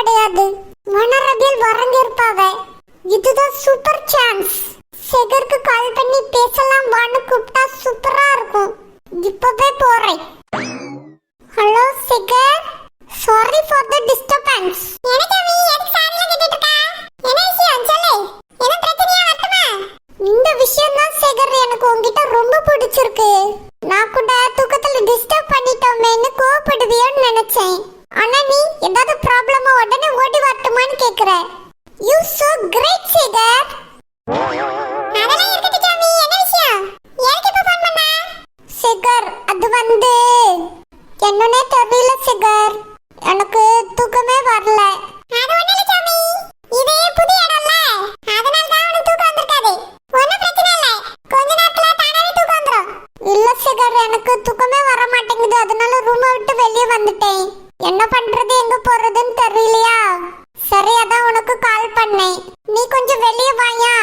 கிடையாது. மனரபியல் வரங்க இருப்பாவே. இதுதான் சூப்பர் சான்ஸ். சேகருக்கு கால் பண்ணி பேசலாம் வான்னு கூப்பிட்டா சூப்பரா இருக்கும். இப்பவே போறேன். Hello Sekar, sorry for the disturbance. எனக்கு நீ எதுக்கு சாரிலாம் கேட்டிட்டு இருக்க? என்ன விஷயம் சொல்லு. என்ன பிரச்சனையா வரட்டுமா? இந்த விஷயம் தான் சேகர் எனக்கு உன்கிட்ட ரொம்ப பிடிச்சிருக்கு. நான் கூட தூக்கத்துல டிஸ்டர்ப் பண்ணிட்டோமேன்னு கோவப்படுவியோன்னு நினைச்சேன். ஆனா நீ ஏதாவது ப்ராப்ளமா உடனே ஓடி வரட்டுமான்னு கேக்குற. You so great Sekar. அதெல்லாம் இருக்கட்டு சாமி, என்ன விஷயம்? யாருக்கு இப்ப ஃபோன் பண்ணா? சேகர், அது என்னன்னே தெரியல சேகர். எனக்கு தூக்கமே வரல. அது ஒண்ணு இல்ல சாமி, இதே புது இடம்ல, அதனால தான் உனக்கு தூக்கம் வந்திருக்காது. ஒண்ணும் பிரச்சனை இல்ல, கொஞ்ச நேரத்துல தானாவே தூக்கம் வந்துரும். இல்ல சேகர், எனக்கு தூக்கமே வர மாட்டேங்குது. அதனால ரூமை விட்டு வெளியே வந்துட்டேன். என்ன பண்றது, எங்க போறதுன்னு தெரியலையா. சரி, அதான் உனக்கு கால் பண்ணேன். நீ கொஞ்சம் வெளியே வாயா,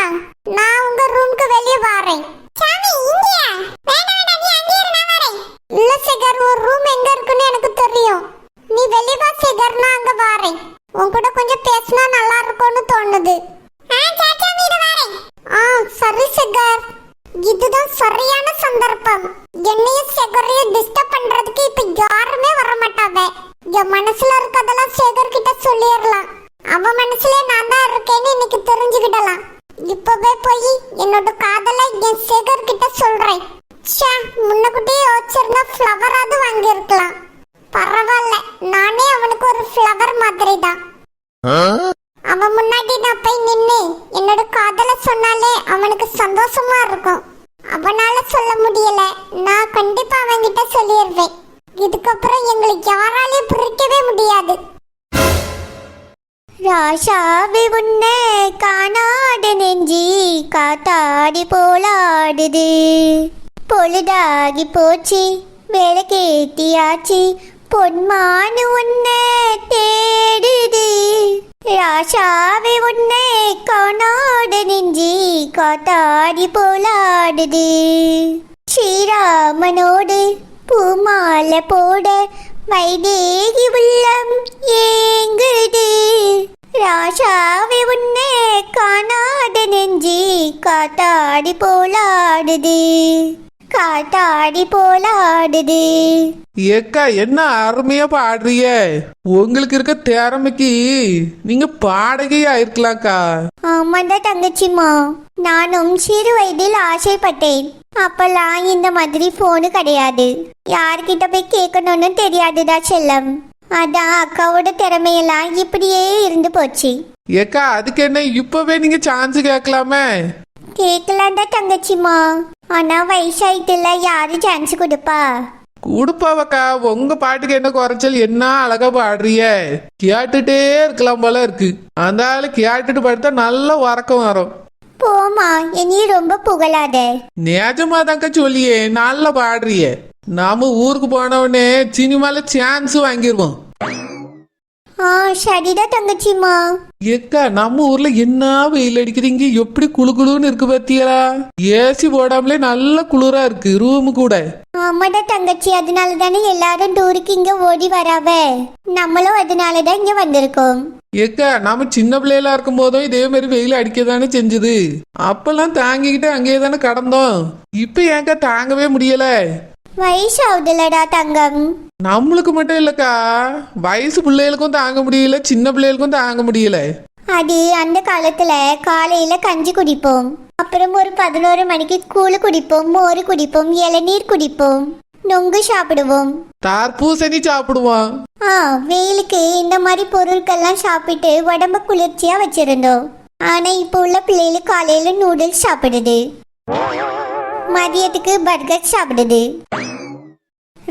நான் உங்க ரூமுக்கு வெளியே வரேன். சாமி, இங்கயா? வேண்டாம் வேண்டாம், நீ அங்கே இரு, நான் வரேன். இல்ல சேகர், ஒரு ரூம் எங்க இருக்குன்னு எனக்கு தெரியும். நீ வெளியே வா சேகர், நான் அங்க வரேன். உன் கூட கொஞ்சம் பேசினா நல்லா இருக்கும்னு தோணுது. சரி சேகர், இதுதான் சரியான சந்தர்ப்பம். என்னையும் சேகரையும் டிஸ்டர்ப் பண்றதுக்கு இப்ப யாருமே வர மாட்டாங்க. என் மனசுல இருக்கதெல்லாம் சேகர் கிட்ட சொல்லிடலாம். அவன் மனசுல நான் தான் இருக்கேன்னு இன்னைக்கு தெரிஞ்சுக்கிடலாம். இப்பவே போய் என்னோட காதலை என் சேகர் கிட்ட சொல்றேன். முன்னக்கூட்டியே யோசிச்சிருந்தா ஃப்ளவராவது வாங்கி இருக்கலாம். பரவாயில்ல, நானே அவனுக்கு ஒரு ஃப்ளவர் மாதிரி தான். அவன் முன்னாடி நான் போய் நின்னு என்னோட காதலை சொன்னாலே அவனுக்கு சந்தோஷமா இருக்கும். அவனால சொல்ல முடியல, நான் கண்டிப்பா அவன்கிட்ட சொல்லிடுவேன். இதுக்கப்புறம் எங்களுக்கு யாராலையும் பிரிக்கவே முடியாது. ராசாவே உன்னை காணாத நெஞ்சி காத்தாடி போலாடுது. பொழுதாகி போச்சு, விளக்கேத்தியாச்சு, பொன்மானு உன்னை தேடுது. ராசாவே உன்னை காணாத நெஞ்சி காத்தாடி போலாடுது. ஸ்ரீராமனோடு பூமாலை போட வைதேகி உள்ளம் ஏங்குது. ராசாவே உன்னை காணாத நெஞ்சி காத்தாடி போலாடுது, காத்தாடி போலாடுது. ஏக்கா, என்ன அருமையா பாடுறிய. உங்களுக்கு இருக்க திறமைக்கு நீங்க பாடகையா இருக்கலாம்க்கா. ஆமாண்டா தங்கச்சிமா, நானும் சிறு வயதில் ஆசைப்பட்டேன். அப்பெல்லாம் இந்த மாதிரி போனு கிடையாது, யார்கிட்ட போய் கேட்கணும்னு தெரியாதுடா செல்லம். அதான் அக்காவோட திறமையெல்லாம் இப்படியே இருந்து போச்சு. ஏக்கா, அதுக்கு என்ன இப்பவே நீங்க சான்ஸ் கேட்கலாமே. கேட்கலாண்டா தங்கச்சிமா, ஆனா வயசாயிட்டுல யாரு சான்ஸ் கொடுப்பா? கொடுப்பாவக்கா, உங்க பாட்டுக்கு என்ன குறைச்சல். என்ன அழகா பாடுறிய, கேட்டுட்டே இருக்கலாம் போல இருக்கு. அந்த ஆளு கேட்டுட்டு படுத்தா நல்ல உறக்கம் வரும். போமா, இனி ரொம்ப புகழாத. நிஜமா தாங்க சொல்லியே, நல்லா பாடுறிய. நாம ஊருக்கு போனவனே சினிமால சான்ஸ் வாங்கிருவோம். சரிடா தங்கச்சிமா. ஏக்கா, நம்ம ஊர்ல என்ன வெயில் அடிக்குதுங்க, எப்படி குளு குளுன்னு இருக்கு பாத்தீங்களா? ஏசி போடாமலே நல்ல குளிரா இருக்கு ரூமு கூட. ஆமாடா தங்கச்சி, அதனால தானே எல்லாரும் டூருக்கு இங்க ஓடி வராவ. நம்மளும் அதனாலதான் இங்க வந்திருக்கோம். ஏக்கா, நாம சின்ன பிள்ளைகளா இருக்கும் போதும் இதே மாதிரி வெயில் அடிக்கதானே செஞ்சுது. அப்பெல்லாம் தாங்கிக்கிட்டு அங்கேயே தானே கடந்தோம். இப்ப ஏங்கா தாங்கவே முடியல. வயசு ஆகுதுலடா தங்கம். நம்மளுக்கு மட்டும் இல்லக்கா, வயசு பிள்ளைகளுக்கும் தாங்க முடியல, சின்ன பிள்ளைகளுக்கும் தாங்க முடியல. அது அந்த காலத்துல காலையில கஞ்சி குடிப்போம், அப்புறம் ஒரு 11 மணிக்கு கூழு குடிப்போம், மோர் குடிப்போம், இளநீர் குடிப்போம், நொங்கு சாப்பிடுவோம், தர்பூசணி சாப்பிடுவோம். வெயிலுக்கு இந்த மாதிரி பொருட்கள்லாம் சாப்பிட்டு உடம்ப குளிர்ச்சியா வச்சிருந்தோம். ஆனா இப்போ உள்ள பிள்ளைகளுக்கு காலையில நூடுல்ஸ் சாப்பிடுது, மதியத்துக்கு பர்கர் சாப்பிடுது,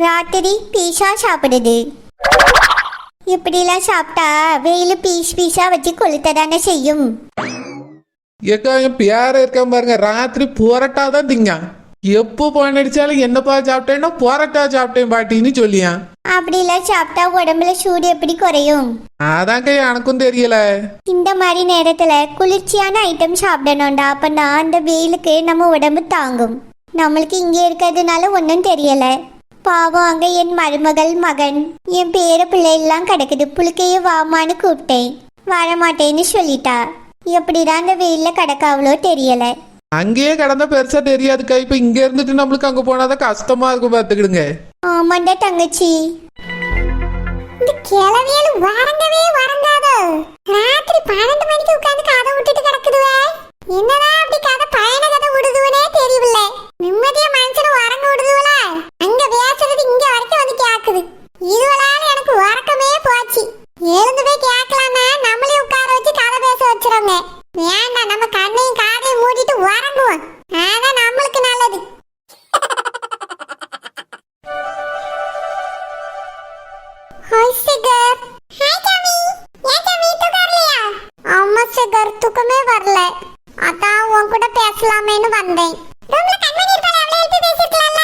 ராத்திரி பீஸா சாப்பிடுது. இப்படிலாம் சாப்பிட்டா வெயில பீஸா வச்சு கொளுத்ததானே செய்யும். ஏக்கா, என் பேர இருக்க பாருங்க, ராத்திரி புரட்டா தான் திங்க. எப்போ போன் அடிச்சாலும் என்னப்பா சாப்பிட்டேன்னா புரட்டா சாப்பிட்டேன் பாட்டின்னு சொல்லியான். அப்படிலாம் சாப்பிட்டா உடம்புல சூடு எப்படி குறையும்? அதாங்க எனக்கும் தெரியல. இந்த மாதிரி நேரத்துல குளிர்ச்சியான ஐட்டம் சாப்பிடணும்டா, அப்பனா அந்த வெயிலுக்கு நம்ம உடம்பு தாங்கும். நம்மளுக்கு இங்கே இருக்கிறதுனால ஒன்றும் தெரியல. பாவம் அங்க என் மருமகள் மகன் என் பேர பிள்ளை எல்லாம் கிடக்குது. புழுக்கைய வாமான்னு கூப்பிட்டேன், வரமாட்டேன்னு சொல்லிட்டா. எப்படிதான் அந்த வெயில்ல கிடக்காவளோ தெரியல. அங்கேயே கடந்தா பெருசா தெரியாதுக்கா. இப்ப இங்க இருந்துட்டு நம்மளுக்கு அங்க போனாதான் கஷ்டமா இருக்கும், பாத்துக்கிடுங்க. ஆமாண்டா தங்கச்சி. இந்த கிளவியல் வரங்கவே வரங்காதோ. ராத்திரி 12 மணிக்கு உட்கார்ந்து கதை விட்டுட்டு கிடக்குதுவே. என்னதான் அப்படி கதை பயண கதை விடுதுவனே தெரியல. நிம்மதியா மனுஷனை வரங்க விடுதுவல. அங்க பேசுறது இங்க வரைக்கும் வந்து கேக்குது. இதுவளால எனக்கு உறக்கமே போச்சு. எழுந்து போய் கேட்கலாமா, நம்மளே உட்கார வச்சு கதை பேச வச்சிருங்க. வேண்டாம், நம்ம கண்ணையும் காதையும் மூடிட்டு உறங்குவோம். அதான் நம்மளுக்கு நல்லது. ஹாய் சிகர். Hi Tommy. ஏன் டாமி தூக்கம் வரலையா? அம்மா சிகர், தூக்கமே வரல. அதான் உன் கூட பேசலாமேன்னு வந்தேன். ரூம்ல கண்மணி இருப்பாளே, அவளை எழுப்பி பேசிக்கலாம்ல.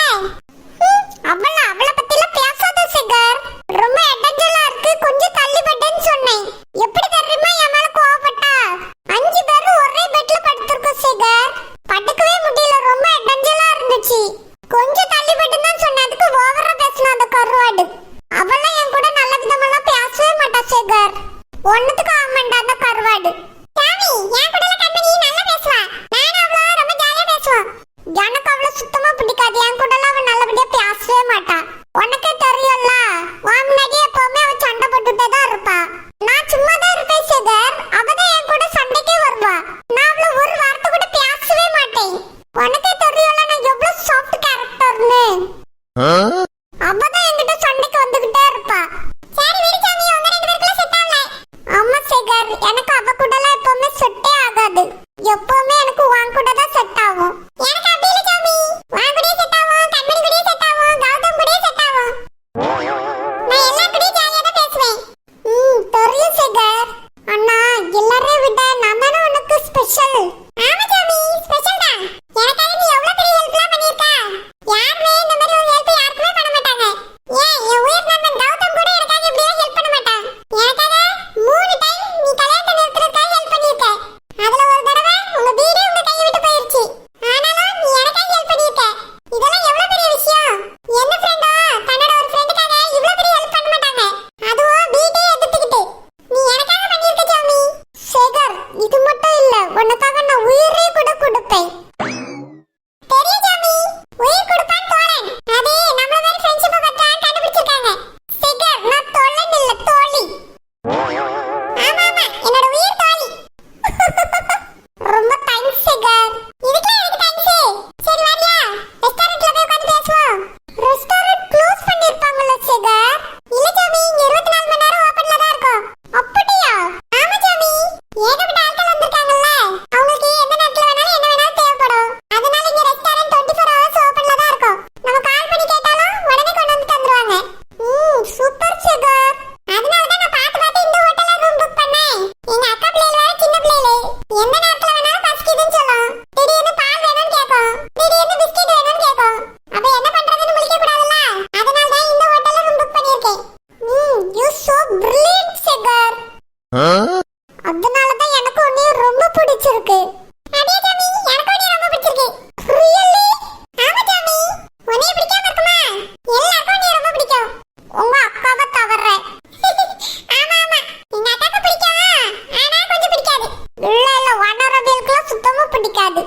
அவளை பத்திலாம் பேசாத சிகர். ரொம்ப எடஞ்சலா இருக்கு, கொஞ்சம் தள்ளி பட்டேன்னு சொன்னேன். எப்படி தெரியுமா என் மேல கோவப்பட்டா? 5 பேரும் ஒரே பெட்ல படுத்திருக்கோம் சிகர். படுக்கவே முடியல, ரொம்ப எடஞ்சலா இருந்துச்சு. கொஞ்சம் தள்ளி பட்டுன்னு தான் சொன்னேன். அதுக்கு ஓவரா பேசினா அந்த கருவாடு. அவெல்லாம் என் கூட நல்ல விதமெல்லாம் பேசவே மாட்டா சேகர். ஒண்ணுத்துக்கு ஆமாண்டா அந்த கருவாடு. டாமி, என் கூட கம்பெனி நல்லா பேசுவா. நான் அவள ரொம்ப ஜாலியா பேசுவோம். எனக்கு அவள சுத்தமா பிடிக்காது. என் கூட அவ நல்லபடியா பேசவே மாட்டா. உனக்கே தெரியும்ல, உன் முன்னாடி எப்பவுமே அவ சண்டை போட்டுட்டே தான் இருப்பா. நான் சும்மா தான் இருப்பேன் சேகர். அவ தான் என் கூட சண்டைக்கே வருவா. நான் அவள ஒரு வார்த்தை கூட பேசவே மாட்டேன். உனக்கே தெரியும்ல நான் எவ்வளவு சாஃப்ட் கேரக்டர்னு. அவதான் என்கிட்ட சண்டைக்கு வந்துகிட்டே இருப்பா. சரி விடு சாமி, உங்க 2 பேருக்குள்ள செட் ஆகல. அம்மா சேகர், எனக்கு அவ கூடலாம் எப்பவுமே செட்டே ஆகாது. எப்பவுமே எனக்கு உன் கூட தான் செட் ஆகும். எனக்கு அப்படி இல்ல சாமி. உன் கூடயே செட் ஆகும், கண்மணி கூடயே செட் ஆகும், கௌதம் கூடயே செட் ஆகும். நான் எல்லார் கூடயும் ஜாலியா தான் பேசுவேன். தெரியும் சேகர். அண்ணா, எல்லாரையும் விட நான் தானே உனக்கு ஸ்பெஷல். ஆமா சாமி, ஸ்பெஷல் தான். எனக்காக நீ எவ்வளவு பெரிய ஹெல்ப்லாம் பண்ணிருக்க. யாருமே இந்த மாதிரி ஒரு ஹெல்ப் யாருக்குமே பண்ண மாட்டாங்க. ஏன் என் உயிர் நண்பன் கௌதம் கூட எனக்காக இப்படியே ஹெல்ப் பண்ண மாட்டான். எனக்காக 3 டைம் நீ கல்யாணம் நிறுத்துறதுக்காக ஹெல்ப் பண்ணிருக்க. அதுல ஒரு தடவை உங்க வீடே உங்க கையை விட்டு போயிருச்சு. ஆனாலும் நீ எனக்காக ஹெல்ப் பண்ணிருக்க. இதெல்லாம் எவ்வளவு பெரிய விஷயம். என்ன ஃப்ரெண்டோ தன்னோட ஒரு ஃப்ரெண்டுக்காக இவ்வளவு பெரிய ஹெல்ப் பண்ண மாட்டாங்க. அதுவும் வீட்டே எதிர்த்துக்கிட்டு. நீ எனக்காக பண்ணிருக்க சாமி. சேகர், இது மட்டும் இல்ல, உனக்காக நான் உயிரே கூட கொடுப்பேன். தெரியும் சாமி, உயிர் கொடுப்பான் தோழன். அதே நம்மள மாதிரி ஃப்ரெண்ட்ஷிப் பத்தி கண்டுபிடிச்சிருக்காங்க. சேகர், நான் தோழன் இல்ல, தோழி. ஆமா ஆமா, என்னோட உயிர் தோழி. ரொம்ப தேங்க்ஸ் சேகர். இதுக்கே எனக்கு தேங்க்ஸ். சரி வாரியா, ரெஸ்டாரன்ட்ல போய் உட்கார்ந்து பேசுவோம். ரெஸ்டாரன்ட் க்ளோஸ் பண்ணிருப்பாங்கல சேகர்? இல்ல சாமி, இங்க 24 மணி நேரம் ஓபன்ல தான் இருக்கும். அப்படியா? ஆமா சாமி, ஏகப்பட்ட ஆட்கள் வந்திருக்காங்கல்ல. அவங்களுக்கு எந்த நேரத்துல வேணாலும் என்ன வேணாலும் தேவைப்படும். அதனால இங்க ரெஸ்டாரன்ட் 24 ஹவர்ஸ் ஓபன்ல தான் இருக்கும். நம்ம கால் பண்ணி கேட்டாலும் உடனே கொண்டு வந்து தந்துருவாங்க. சூப்பர் சேகர். அதனால தான் நான் பார்த்து இந்த ஹோட்டல்ல ரூம் புக் பண்ணேன். எங்க அக்கா பிள்ளைல வேற சின்ன பிள்ளைல. எந்த நேரத்துல வேணாலும் பசிக்குதுன்னு சொல்லும். திடீர்னு பால் வேணும்னு கேட்கும். திடீர்னு பிஸ்கட் வேணும்னு கேட்கும். அப்ப என்ன பண்றதுன்னு முழிக்க கூடாதுல்ல. அதனால தான் இந்த ஹோட்டல்ல ரூம் புக் பண்ணிருக்கேன். You so brilliant Sekar. அதனால தான் எனக்கு உன்னை ரொம்ப பிடிச்சிருக்கு. அடே ஜாமி, எனக்கு உன்னை ரொம்ப பிடிச்சிருக்கு. ரியலி? ஆமா ஜாமி, உன்னை பிடிக்காம இருக்குமா? எல்லாருக்கும் உன்னை ரொம்ப பிடிக்கும். உங்க அக்காவை தவிர. ஆமா ஆமா, எங்க அக்காக்கு பிடிக்கும். ஆனா கொஞ்சம் பிடிக்காது. இல்ல இல்ல, வனரபியலுக்குலாம் சுத்தமா பிடிக்காது.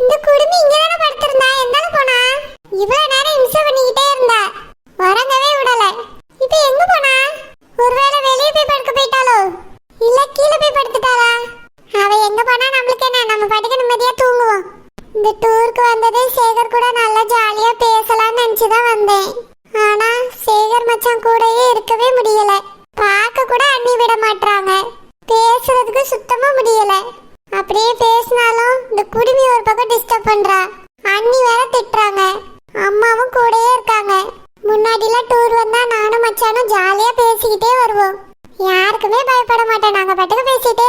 இந்த குடுமி இங்க தானே படுத்திருந்தா, எந்தால போனா? இவ்வளவு நேரம் இம்சை பண்ணிக்கிட்டே இருந்தா, வரங்கவே விடல. இப்ப எங்க போனா? ஒருவேளை வெளியே போய் படுக்க போயிட்டாலோ, இல்ல கீழே போய் படுத்துட்டாளா? அவ எங்க போனா நம்மளுக்கு என்ன, நம்ம பாட்டுக்கு நிம்மதியா தூங்குவோம். இந்த டூருக்கு வந்ததே சேகர் கூட நல்லா ஜாலியா பேசலாம்னு நினைச்சுதான் வந்தேன். ஆனா சேகர் மச்சான் கூடயே இருக்கவே முடியல. பார்க்க கூட அண்ணி விட மாட்டாங்க. பேசுறதுக்கு சுத்தமா முடியல. அப்படியே பேசினாலும் இந்த குடுமி ஒரு பக்கம் டிஸ்டர்ப் பண்றா. அண்ணி வேற திட்டுறாங்க. அம்மாவும் கூடயே இருக்காங்க. முன்னாடிலாம் டூர் வந்தா நானும் மச்சானும் ஜாலியா பேசிக்கிட்டே வருவோம். யாருக்குமே பயப்பட மாட்டேன். நாங்க பாட்டுக்கு பேசிட்டே